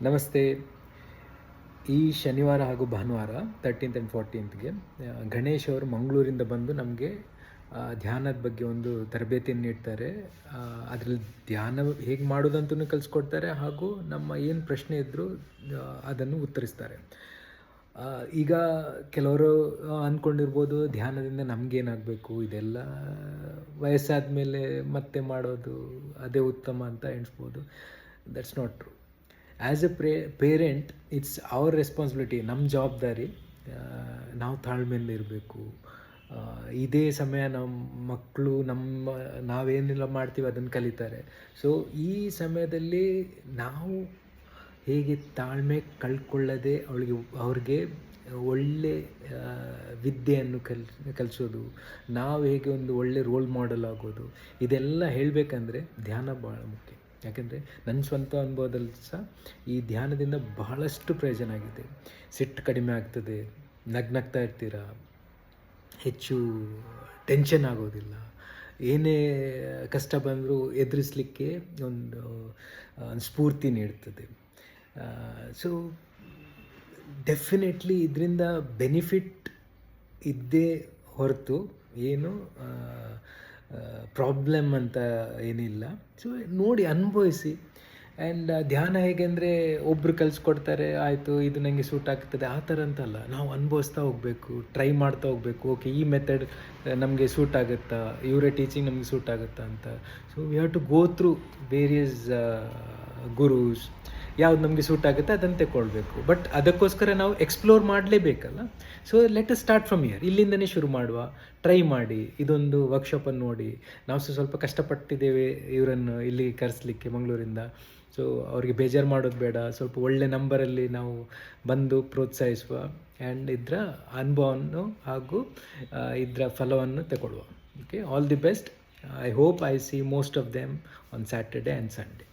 ನಮಸ್ತೆ. ಈ ಶನಿವಾರ ಹಾಗೂ ಭಾನುವಾರ 13th and 14th ಗಣೇಶ್ ಅವರು ಮಂಗಳೂರಿಂದ ಬಂದು ನಮಗೆ ಧ್ಯಾನದ ಬಗ್ಗೆ ಒಂದು ತರಬೇತಿಯನ್ನು ನೀಡ್ತಾರೆ. ಅದರಲ್ಲಿ ಧ್ಯಾನ ಹೇಗೆ ಮಾಡೋದಂತೂ ಕಲಿಸ್ಕೊಡ್ತಾರೆ, ಹಾಗೂ ನಮ್ಮ ಏನು ಪ್ರಶ್ನೆ ಇದ್ದರೂ ಅದನ್ನು ಉತ್ತರಿಸ್ತಾರೆ. ಈಗ ಕೆಲವರು ಅಂದ್ಕೊಂಡಿರ್ಬೋದು, ಧ್ಯಾನದಿಂದ ನಮಗೇನಾಗಬೇಕು, ಇದೆಲ್ಲ ವಯಸ್ಸಾದ ಮೇಲೆ ಮತ್ತೆ ಮಾಡೋದು ಅದೇ ಉತ್ತಮ ಅಂತ ಎಣಿಸ್ಬೋದು. That's not true. As a parent it's our responsibility, ನಮ್ಮ ಜವಾಬ್ದಾರಿ. ನಾವು ತಾಳ್ಮೆಯಿಂದ ಇರಬೇಕು. ಇದೇ ಸಮಯ ನಮ್ಮ ಮಕ್ಕಳು ನಾವೇನೆಲ್ಲ ಮಾಡ್ತೀವಿ ಅದನ್ನು ಕಲಿತಾರೆ. ಸೊ ಈ ಸಮಯದಲ್ಲಿ ನಾವು ಹೇಗೆ ತಾಳ್ಮೆ ಕಳ್ಕೊಳ್ಳದೆ ಅವ್ರಿಗೆ ಒಳ್ಳೆ ವಿದ್ಯೆಯನ್ನು ಕಲಿಸೋದು, ನಾವು ಹೇಗೆ ಒಂದು ಒಳ್ಳೆ ರೋಲ್ ಮಾಡೆಲ್ ಆಗೋದು, ಇದೆಲ್ಲ ಹೇಳಬೇಕಂದ್ರೆ ಧ್ಯಾನ ಭಾಳ ಮುಖ್ಯ. ಯಾಕೆಂದರೆ ನನ್ನ ಸ್ವಂತ ಅನುಭವದಲ್ಲಿ ಸಹ ಈ ಧ್ಯಾನದಿಂದ ಬಹಳಷ್ಟು ಪ್ರಯೋಜನ ಆಗಿದೆ. ಸಿಟ್ಟು ಕಡಿಮೆ ಆಗ್ತದೆ, ನಗ್ನಗ್ತಾ ಇರ್ತೀರ, ಹೆಚ್ಚು ಟೆನ್ಷನ್ ಆಗೋದಿಲ್ಲ, ಏನೇ ಕಷ್ಟ ಬಂದರೂ ಎದುರಿಸಲಿಕ್ಕೆ ಒಂದು ಸ್ಫೂರ್ತಿ ನೀಡ್ತದೆ. ಸೊ ಡೆಫಿನೆಟ್ಲಿ ಇದರಿಂದ ಬೆನಿಫಿಟ್ ಇದ್ದೇ ಹೊರತು ಏನು ಪ್ರಾಬ್ಲಮ್ ಅಂತ ಏನಿಲ್ಲ. ಸೊ ನೋಡಿ, ಅನುಭವಿಸಿ. ಆ್ಯಂಡ್ ಧ್ಯಾನ ಹೇಗೆ ಅಂದರೆ ಒಬ್ಬರು ಕಲಿಸ್ಕೊಡ್ತಾರೆ, ಆಯಿತು ಇದು ನನಗೆ ಸೂಟ್ ಆಗ್ತದೆ ಆ ಥರ ಅಂತಲ್ಲ. ನಾವು ಅನುಭವಿಸ್ತಾ ಹೋಗಬೇಕು, ಟ್ರೈ ಮಾಡ್ತಾ ಹೋಗಬೇಕು. ಓಕೆ, ಈ ಮೆಥಡ್ ನಮಗೆ ಸೂಟ್ ಆಗುತ್ತಾ, ಇವರೇ ಟೀಚಿಂಗ್ ನಮಗೆ ಸೂಟ್ ಆಗುತ್ತಾ ಅಂತ. So we have to go through various gurus. ಯಾವ್ದು ನಮಗೆ ಸೂಟ್ ಆಗುತ್ತೆ ಅದನ್ನು ತಗೊಳ್ಬೇಕು. ಬಟ್ ಅದಕ್ಕೋಸ್ಕರ ನಾವು ಎಕ್ಸ್ಪ್ಲೋರ್ ಮಾಡಲೇಬೇಕಲ್ಲ. So let us start from here. ಇಲ್ಲಿಂದನೇ ಶುರು ಮಾಡುವ. ಟ್ರೈ ಮಾಡಿ, ಇದೊಂದು ವರ್ಕ್ಶಾಪನ್ನು ನೋಡಿ. ನಾವು ಸ್ವಲ್ಪ ಕಷ್ಟಪಟ್ಟಿದ್ದೇವೆ ಇವರನ್ನು ಇಲ್ಲಿ ಕರೆಸಲಿಕ್ಕೆ ಮಂಗಳೂರಿಂದ. ಸೊ ಅವರಿಗೆ ಬೇಜಾರು ಮಾಡೋದು ಬೇಡ. ಸ್ವಲ್ಪ ಒಳ್ಳೆ ನಂಬರಲ್ಲಿ ನಾವು ಬಂದು ಪ್ರೋತ್ಸಾಹಿಸುವ. ಆ್ಯಂಡ್ ಇದರ ಅನುಭವವನ್ನು ಹಾಗೂ ಇದರ ಫಲವನ್ನು ತಗೊಳ್ಳುವ. Okay, all the best. I hope I see most of them on Saturday and Sunday.